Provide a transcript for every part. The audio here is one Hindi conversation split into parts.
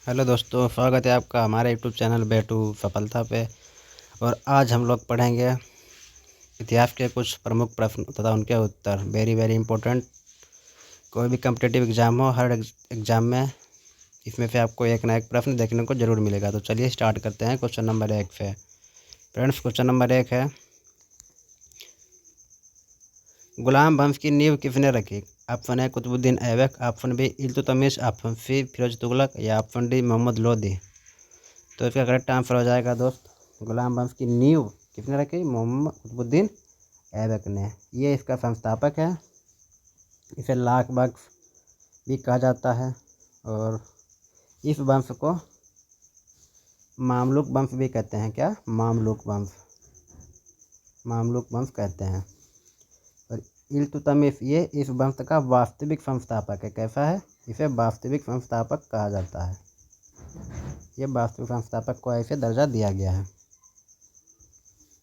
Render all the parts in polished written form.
हेलो दोस्तों, स्वागत है आपका हमारे यूट्यूब चैनल बेटू सफलता पे। और आज हम लोग पढ़ेंगे इतिहास के कुछ प्रमुख प्रश्न तथा उनके उत्तर। Very very important. कोई भी कम्पिटिटिव एग्ज़ाम हो, हर एग्ज़ाम में इसमें से आपको एक ना एक प्रश्न देखने को ज़रूर मिलेगा। तो चलिए स्टार्ट करते हैं क्वेश्चन नंबर 1 से। फ्रेंड्स, क्वेश्चन नंबर 1 है, गुलाम वंश की नींव किसने रखी? Option A Qutubuddin Aibak, option B Iltutmish, option C Firoz Tughlaq या ऑप्शन डी मोहम्मद लोदी। तो इसका करेक्ट आंसर हो जाएगा दोस्त, गुलाम वंश की नींव किसने रखी? मोहम्मद कुतुबुद्दीन ऐबक ने। ये इसका संस्थापक है। इसे लाख वंश भी कहा जाता है और इस वंश को मामलुक वंश भी कहते हैं। क्या? मामलुक वंश, मामलुक वंश कहते हैं। और इल्तुतमिश ये इस वंश का वास्तविक संस्थापक है। कैसा है? इसे वास्तविक संस्थापक कहा जाता है। ये वास्तविक संस्थापक को ऐसे दर्जा दिया गया है।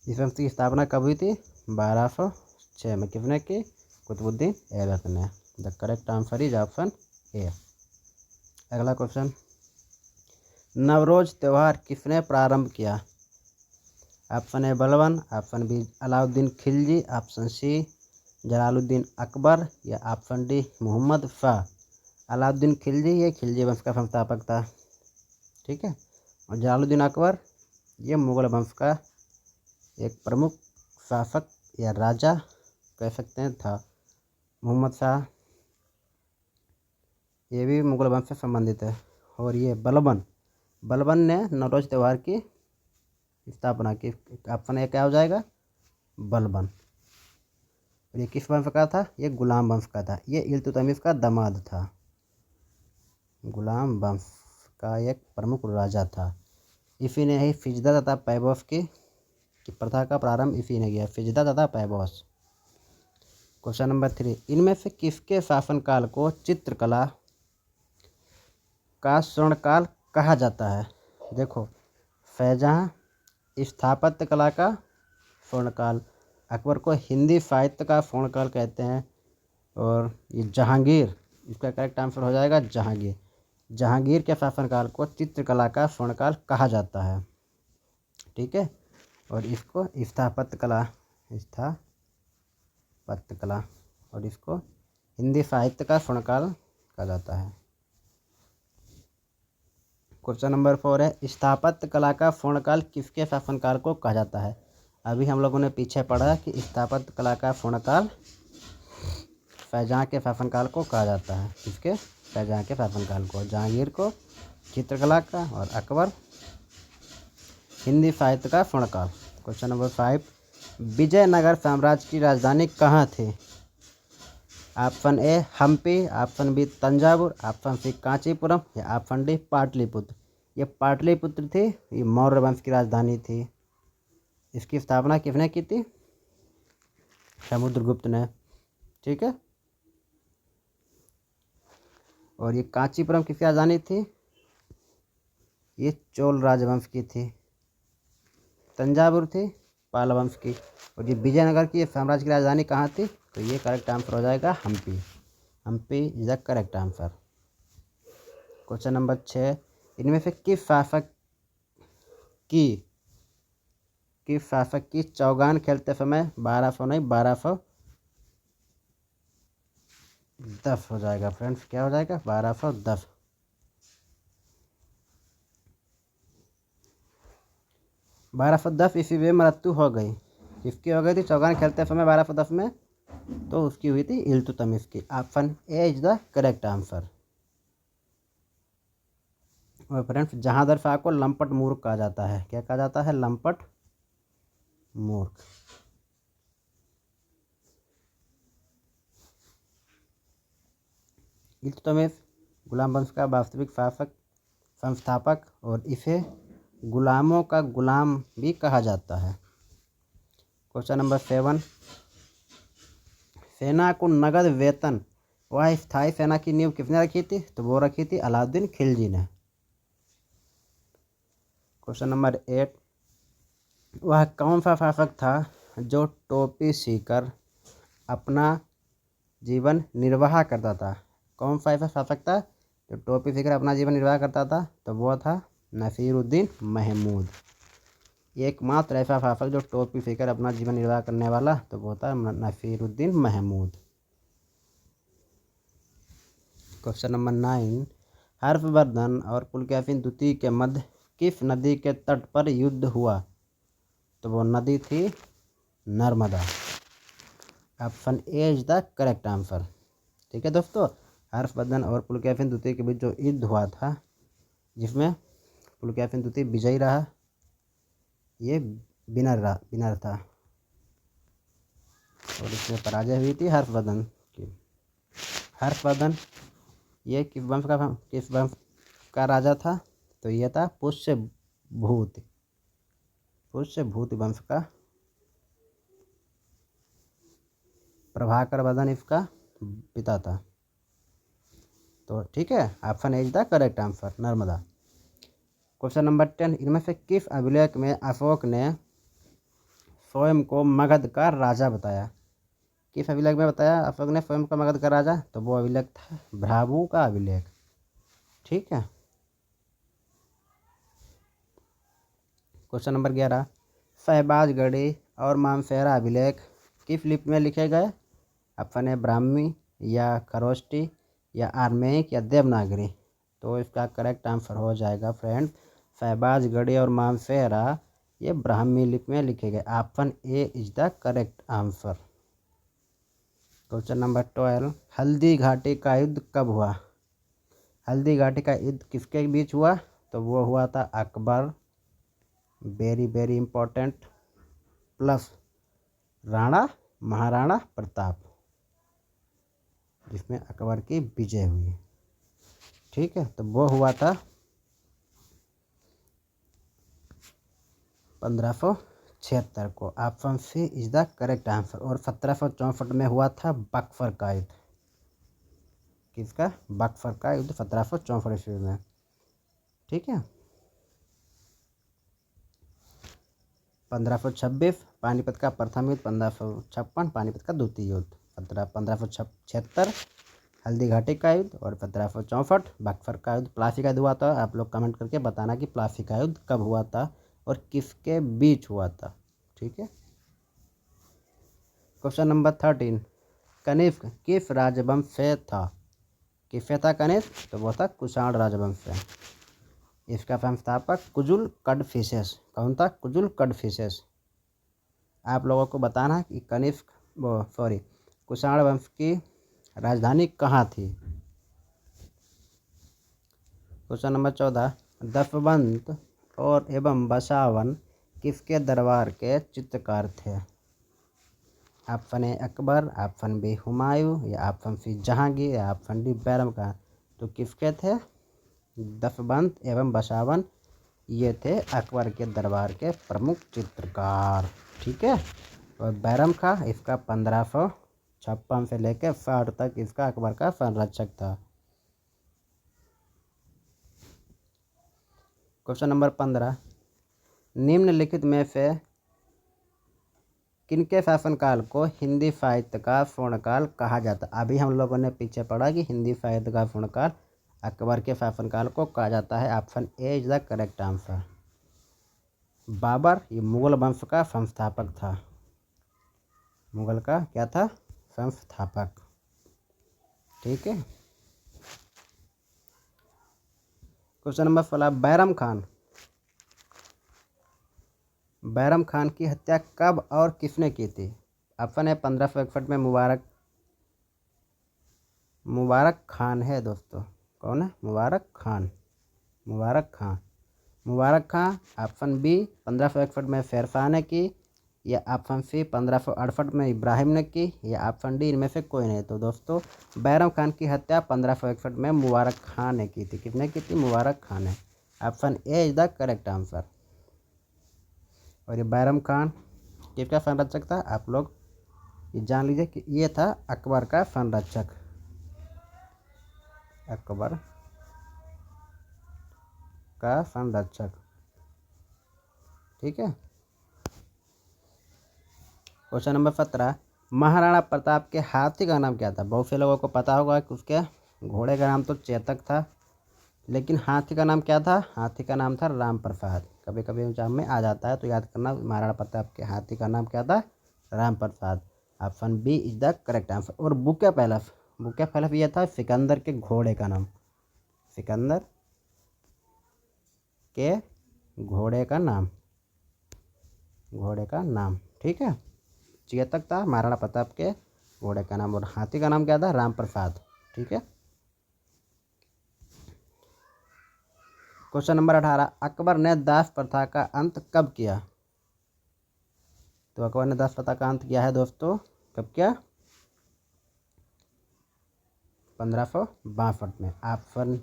इस वंश की स्थापना कब हुई थी? 1206 में। किसने की? कुतुबुद्दीन ऐबक ने। The correct answer is option A. अगला क्वेश्चन, नवरोज त्यौहार किसने प्रारंभ किया? Option A Balban, option B Alauddin Khilji, option C Jalaluddin Akbar या ऑप्शन डी मोहम्मद शाह। अलाउद्दीन खिलजी ये खिलजी वंश का संस्थापक था, ठीक है। और जलालुद्दीन अकबर ये मुगल वंश का एक प्रमुख शासक या राजा कह सकते हैं था। मोहम्मद शाह ये भी मुगल वंश से संबंधित है। और ये बलबन ने नवरोज त्यौहार की स्थापना की। ऑप्शन ए क्या हो जाएगा? बलबन। और ये किस वंश का था? ये गुलाम वंश का था। ये इल्तुतमिश का दामाद था। गुलाम वंश का एक प्रमुख राजा था। इसी ने ही फिजदा तथा पैबोस की प्रथा का प्रारंभ इसी ने किया। फिजदा तथा पैबोस। क्वेश्चन नंबर 3, इनमें से किसके शासनकाल को चित्रकला का स्वर्णकाल कहा जाता है? देखो, शाहजहां स्थापत्य कला का स्वर्णकाल, अकबर को हिंदी साहित्य का स्वर्णकाल कहते हैं। और ये जहांगीर, इसका करेक्ट आंसर हो जाएगा जहांगीर। जहांगीर के शासनकाल को चित्रकला का स्वर्णकाल कहा जाता है, ठीक है। और इसको स्थापत्य कला और इसको हिंदी साहित्य का स्वर्णकाल कहा जाता है। क्वेश्चन नंबर 4 है, स्थापत्य कला का स्वर्णकाल किसके शासनकाल को कहा जाता है? अभी हम लोगों ने पीछे पढ़ा कि स्थापत्य कला का स्वर्णकाल शाहजहां के शासनकाल को कहा जाता है। किसके? शाहजहां के शासनकाल को। जहांगीर को चित्रकला का और अकबर हिंदी साहित्य का स्वर्णकाल। क्वेश्चन नंबर 5, विजयनगर साम्राज्य की राजधानी कहाँ थी? Option A Hampi, option B Thanjavur, option C Kanchipuram या ऑप्शन डी पाटलिपुत्र। ये पाटलिपुत्र थी, ये मौर्य वंश की राजधानी थी। इसकी स्थापना किसने की थी? समुद्रगुप्त ने, ठीक है। और ये कांचीपुरम किसकी राजधानी थी? ये चोल राजवंश की थी। तंजावुर थी पाल वंश की। और ये विजयनगर की साम्राज्य की राजधानी कहाँ थी? तो ये करेक्ट आंसर हो जाएगा Hampi. Hampi is the correct answer. Question number 6, इनमें से किस शासक की चौगान खेलते समय 1200 नहीं 1210 हो जाएगा। फ्रेंड्स, क्या हो जाएगा? 1210। 1210 ईस्वी में मृत्यु हो गई। किसकी हो गई थी चौगान खेलते समय 1210 में? तो उसकी हुई थी इल्तुतमिश की। Option A is the correct answer. और फ्रेंड्स, जहांगीर शाह को लंपट मूर्ख कहा जाता है। क्या कहा जाता है? लंपट मूर्ख। इल्तुतमिश गुलाम वंश का वास्तविक शासक संस्थापक और इसे गुलामों का गुलाम भी कहा जाता है। क्वेश्चन नंबर 7, सेना को नगद वेतन वह स्थायी सेना की नींव किसने रखी थी? तो वो रखी थी अलाउद्दीन खिलजी ने। क्वेश्चन नंबर 8, वह कौन सा शासक था जो टोपी सीकर अपना जीवन निर्वाह करता था? कौन सा ऐसा शासक था जो टोपी फिकर अपना जीवन निर्वाह करता था तो वो था नसीरुद्दीन महमूद। एकमात्र ऐसा शासक जो टोपी फिकर अपना जीवन निर्वाह करने वाला तो वो था नसीरुद्दीन महमूद। क्वेश्चन नंबर 9, हर्षवर्धन और पुलकेशिन द्वितीय के मध्य किस नदी के तट पर युद्ध हुआ? तो वो नदी थी Narmada. Option A is the correct answer. ठीक है दोस्तों, हर्षवर्धन और पुलकेशिन द्वितीय के बीच जो युद्ध हुआ था जिसमें पुलकेशिन द्वितीय विजयी रहा, ये विनर था और इसमें पराजय हुई थी हर्षवर्धन की। हर्षवर्धन ये किस वंश का राजा था? तो ये था पुष्यभूति वंश का। प्रभाकर वर्धन इसका पिता था। तो ठीक है, option A is the correct answer, Narmada. Question number 10, इनमें से किस अभिलेख में अशोक ने स्वयं को मगध का राजा बताया? किस अभिलेख में बताया अशोक ने स्वयं को मगध का राजा? तो वो अभिलेख था भ्राभू का अभिलेख। ठीक है। क्वेश्चन नंबर 11, शहबाजगढ़ी और मानसेरा अभिलेख किस लिपि में लिखे गए? ऑप्शन ए ब्राह्मी या खरोष्टी या आर्मेयिक या देवनागरी। तो इसका करेक्ट आंसर हो जाएगा फ्रेंड शहबाजगढ़ी और मानसेरा ये ब्राह्मी लिपि में लिखे गए। Option A is the correct answer. Question number 12, Haldi Ghati का युद्ध कब हुआ? हल्दी घाटी का युद्ध किसके बीच हुआ? तो वो हुआ था Akbar, very very important, plus Maharana Pratap, जिसमें अकबर की विजय हुई। ठीक है, तो वो हुआ था 1576 को। Option C is the correct answer. और 1764 में हुआ था बक्सर का युद्ध। किसका? बक्सर का युद्ध 1764 ईस्वी में। ठीक है। 1526 पानीपत का प्रथम युद्ध, 1556 पानीपत का द्वितीय युद्ध, 1576 हल्दी घाटी का युद्ध और 1564 बक्सर का युद्ध। प्लासी का युद्ध हुआ था। आप लोग कमेंट करके बताना कि प्लासी का युद्ध कब हुआ था और किसके बीच हुआ था। ठीक है। क्वेश्चन नंबर 13, कनिष्क किस राजवंश से था? किससे था कनिष्क? तो वो था कुषाण राजवंश से। इसका संस्थापक कुजुल कड़फिसेस। कौन था? कुजुल कड़फिसेस। आप लोगों को बताना कि कुषाण वंश की राजधानी कहाँ थी? क्वेश्चन नंबर 14, दशवंत और एवं बसावन किसके दरबार के चित्रकार थे? Option A Akbar, option B Humayun या ऑप्शन सी जहांगीर या ऑप्शन डी बैरम खान। तो किसके थे? दशवंत एवं बसावन ये थे अकबर के दरबार के प्रमुख चित्रकार। ठीक है। और बैरम खान इसका 1556 से लेकर 60 तक इसका अकबर का संरक्षक था। क्वेश्चन नंबर 15, निम्नलिखित में से किनके शासनकाल को हिंदी साहित्य का स्वर्णकाल कहा जाता? अभी हम लोगों ने पीछे पढ़ा कि हिंदी साहित्य का स्वर्णकाल अकबर के शासनकाल को कहा जाता है। Option A is the correct answer. Babur ये मुगल वंश का संस्थापक था। मुगल का क्या था? संस्थापक। ठीक है। क्वेश्चन नंबर 16, बैरम खान की हत्या कब और किसने की थी? ऑप्शन है 1561 में मुबारक खान है दोस्तों। कौन है? मुबारक खान। ऑप्शन बी 1561 में शेरशाह ने की या ऑप्शन सी 1568 में इब्राहिम ने की या ऑप्शन डी इनमें से कोई नहीं। तो दोस्तों बैरम खान की हत्या 1561 में मुबारक खान ने की थी। किसने की थी? मुबारक खान ने। Option A is the correct answer. और ये बैरम खान किसका संरक्षक था? आप लोग ये जान लीजिए कि ये था अकबर का संरक्षक। अकबर का संरक्षक। ठीक है। क्वेश्चन नंबर 17, महाराणा प्रताप के हाथी का नाम क्या था? बहुत से लोगों को पता होगा कि उसके घोड़े का नाम तो चेतक था। लेकिन हाथी का नाम क्या था? हाथी का नाम था राम प्रसाद। कभी कभी एग्जाम में आ जाता है तो याद करना, महाराणा प्रताप के हाथी का नाम क्या था? Ram Prasad. Option B is the correct answer. और बुक ऑफ हेल्प यह था सिकंदर के घोड़े का नाम। सिकंदर के घोड़े का नाम, घोड़े का नाम, ठीक है। चेतक था महाराणा प्रताप के घोड़े का नाम, और हाथी का नाम क्या था? राम प्रसाद, ठीक है। क्वेश्चन नंबर 18, अकबर ने दास प्रथा का अंत कब किया? तो अकबर ने दास प्रथा का अंत किया है दोस्तों, कब किया? 1562 में। Option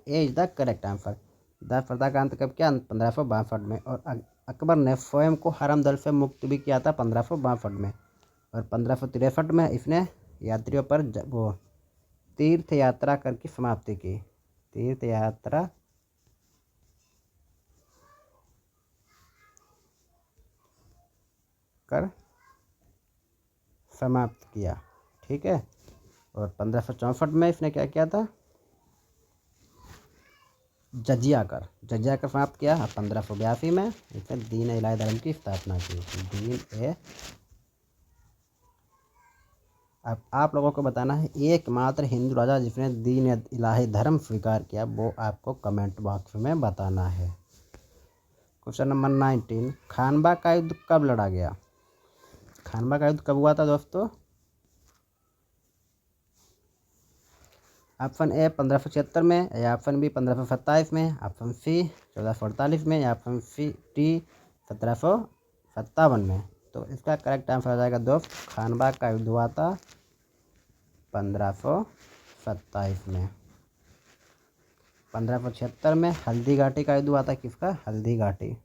A is the correct answer. दास प्रथा का अंत कब किया? 1562 में। और अकबर ने स्वयं को हरमदल से मुक्त भी किया था 1562 में। और 1563 में इसने यात्रियों पर वो तीर्थ यात्रा करके समाप्ति की। तीर्थ यात्रा कर समाप्त किया, ठीक है। और 1564 में इसने क्या किया था? जजिया कर समाप्त किया। 1582 में इसने दीन इलाही धर्म की स्थापना की। दीन ए अब आप लोगों को बताना है एकमात्र हिंदू राजा जिसने दीन इलाही धर्म स्वीकार किया, वो आपको कमेंट बॉक्स में बताना है। क्वेश्चन नंबर 19, खानवा का युद्ध कब लड़ा गया? खानवा का युद्ध कब हुआ था दोस्तों? ऑप्शन ए 1576 में, या ऑप्शन बी 1527 में, ऑप्शन सी 1448 में, या ऑप्शन सी डी 1757 में। तो इसका करेक्ट आंसर आ जाएगा दोस्त, खानवा का युद्ध हुआ था 1527 में। 1576 में हल्दी घाटी का युद्ध हुआ था। किसका? हल्दी घाटी।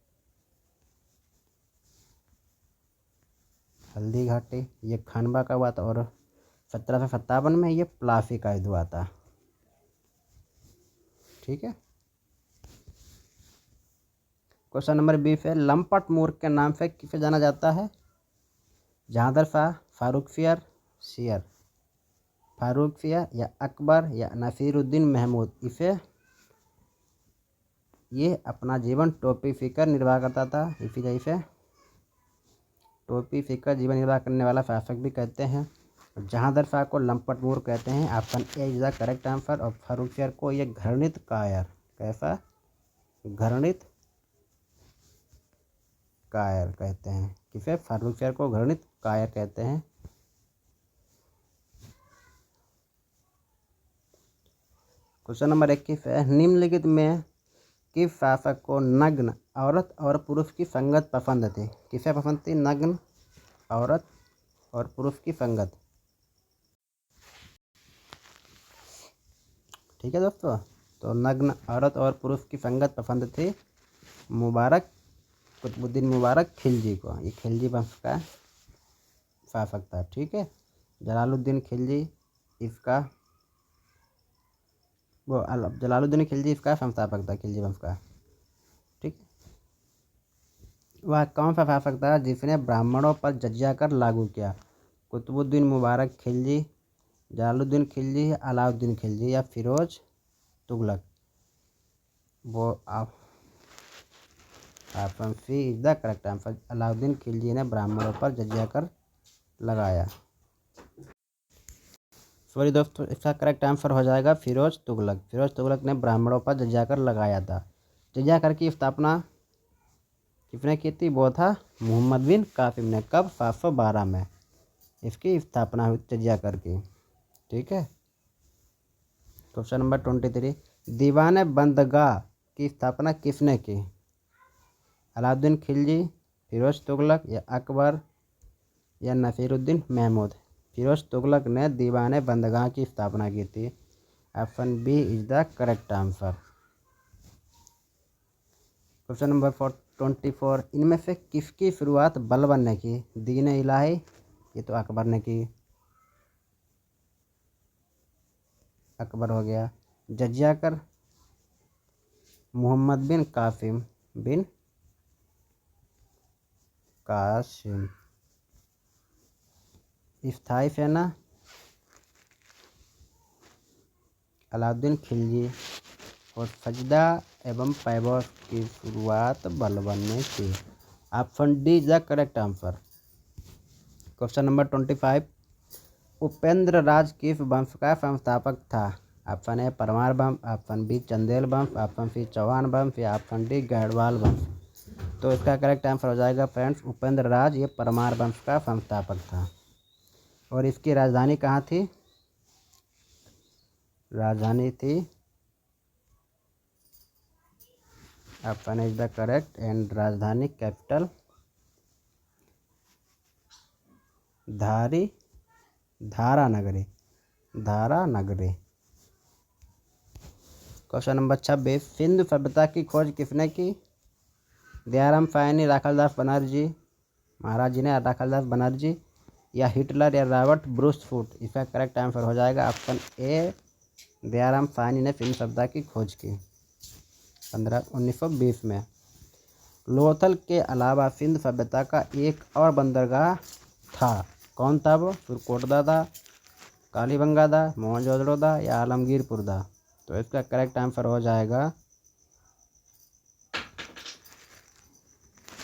हल्दी घाटी ये खानवा का हुआ था। और 1757 में ये प्लासी का युद्ध हुआ था, ठीक है। क्वेश्चन नंबर 20 है, लंपट मूर्ख के नाम से किसे जाना जाता है? जहांगीर शाह, फारूकसियर, शेर फारूकसियर, या अकबर, या नसीरुद्दीन महमूद। ये अपना जीवन टोपी पीकर निर्वाह करता था। इसे टोपी पीकर जीवन निर्वाह करने वाला शासक भी कहते हैं। जहांगीर शाह को लंपट मूर्ख कहते हैं। Option A is the correct answer. और फारूकसियर को ये घृणित कायर, कैसा? घृणित कायर कहते हैं। किसे? फारूकसियर को घृणित कायर कहते हैं। क्वेश्चन नंबर 21 है, निम्नलिखित में किस शासक को नग्न औरत और पुरुष की संगत पसंद थी? किसे पसंद थी? नग्न औरत और पुरुष की संगत, ठीक है दोस्तों। तो नग्न औरत और पुरुष की संगत पसंद थी मुबारक, कुतुबुद्दीन मुबारक खिलजी को। ये खिलजी वंश का शासक था, ठीक है। जलालुद्दीन खिलजी इसका जलालुद्दीन खिलजी इसका संस्थापक था, खिलजी वंश का, ठीक। वह कौन सा शासक था जिसने ब्राह्मणों पर जजिया कर लागू किया? कुतुबुद्दीन मुबारक खिलजी, जलालुद्दीन खिलजी, अलाउद्दीन खिलजी, या फिरोज तुगलक। वो option C is the correct answer. Alauddin Khilji ने ब्राह्मणों पर जजिया कर लगाया। सॉरी दोस्तों, इसका करेक्ट आंसर हो जाएगा फिरोज तुगलक। फिरोज तुगलक ने ब्राह्मणों पर जजिया कर लगाया था। जजिया कर की स्थापना किसने की थी? वो था मोहम्मद बिन कासिम ने। कब? 712 में इसकी स्थापना हुई जजिया कर की, ठीक है। क्वेश्चन नंबर 23, दीवान बंदगाह की स्थापना किसने की? अलाउद्दीन खिलजी, फिरोज तुगलक, या अकबर, या नसीरुद्दीन महमूद। फिरोज तुगलक ने दीवान बंदगाह की स्थापना की थी। Option B is the correct answer. Question number 24, इनमें से किसकी शुरुआत बलबन ने की? दीन इलाही, ये तो अकबर ने की, अकबर हो गया। जजिया कर मोहम्मद बिन कासिम, बिन कासिम। स्थाई सेना अलाउद्दीन खिलजी और सजदा एवं पैबोस की शुरुआत बलबन ने की। Option D is the correct answer. Question number 25, Upendra Raj किस वंश का संस्थापक था? ऑप्शन ए परमार वंश, ऑप्शन बी चंदेल वंश, ऑप्शन सी चौहान वंश या ऑप्शन डी गढ़वाल वंश। तो इसका करेक्ट आंसर हो जाएगा फ्रेंड्स उपेंद्र राज, ये परमार वंश का संस्थापक था। और इसकी राजधानी कहाँ थी? राजधानी थी, option is the correct and राजधानी कैपिटल धारा नगरी। क्वेश्चन नंबर 26, सिंधु सभ्यता की खोज किसने की? दयाराम सायनी, राखालदास बनर्जी, महाराज जी ने राखालदास बनर्जी या हिटलर या रॉबर्ट ब्रूस फूट। इसका करेक्ट आंसर हो जाएगा ऑप्शन ए दयाराम सायनी ने सिंधु सभ्यता की खोज की 1920 में। लोथल के अलावा सिंधु सभ्यता का एक और बंदरगाह था, कौन था वो? सुरकोटदा था, कालीबंगा था, मोहनजोदड़ो था या आलमगीरपुर था। तो इसका करेक्ट आंसर हो जाएगा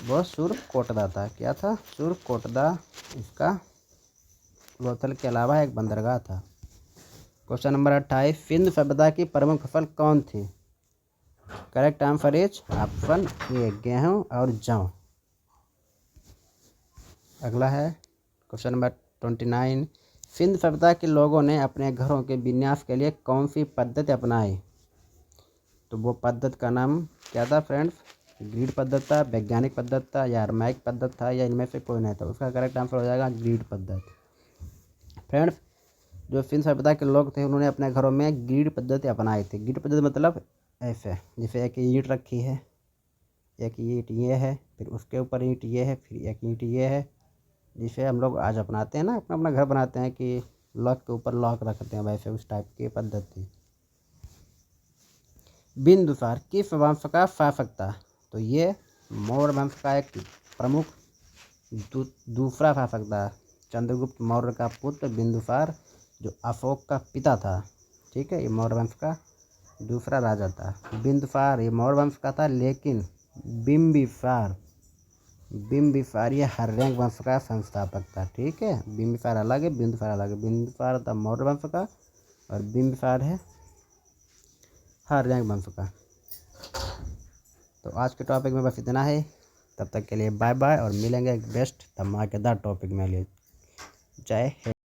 वो सुरकोटदा था। क्या था? सुरकोटदा इसका लोथल के अलावा एक बंदरगाह था। क्वेश्चन नंबर 28, सिंधु सभ्यता की प्रमुख फसल कौन थी? करेक्ट आंसर इज ऑप्शन ए गेहूं और जौ। अगला है क्वेश्चन नंबर 29, सिंधु सभ्यता के लोगों ने अपने घरों के विन्यास के लिए कौन सी पद्धति अपनाई? तो वो पद्धति का नाम क्या था फ्रेंड्स? ग्रिड पद्धति था, वैज्ञानिक पद्धति था या अरमैक पद्धति था या इनमें से कोई नहीं था। उसका करेक्ट आंसर हो जाएगा ग्रिड पद्धति। फ्रेंड्स, जो सिंधु सभ्यता के लोग थे उन्होंने अपने घरों में ग्रिड पद्धति अपनाई थी। ग्रिड पद्धति मतलब ऐसे, जैसे एक ईंट रखी है, एक ईंट ये है, फिर उसके ऊपर ईंट ये है, फिर एक ईंट ये है, जिसे हम लोग आज अपनाते हैं ना, अपना अपना घर बनाते हैं कि लॉक के ऊपर लॉक रखते हैं, वैसे उस टाइप की पद्धति। बिंदुसार किस वंश का शासक था? तो ये मौर्य वंश का एक प्रमुख दूसरा शासक था। चंद्रगुप्त मौर्य का पुत्र बिंदुसार, जो अशोक का पिता था। ठीक है, ये मौर्य वंश का दूसरा राजा था। बिंदुसार ये मौर्य वंश का था, लेकिन बिंबिसार ये हर्यंक वंश का संस्थापक था। ठीक है, बिंबिसार अलग है, बिंदुसार अलग है। बिंदुसार था मौर्य वंश का और बिंबिसार है हर्यंक वंश का। तो आज के टॉपिक में बस इतना है। तब तक के लिए बाय बाय और मिलेंगे एक बेस्ट धमाकेदार टॉपिक में लिए। जय हिंद।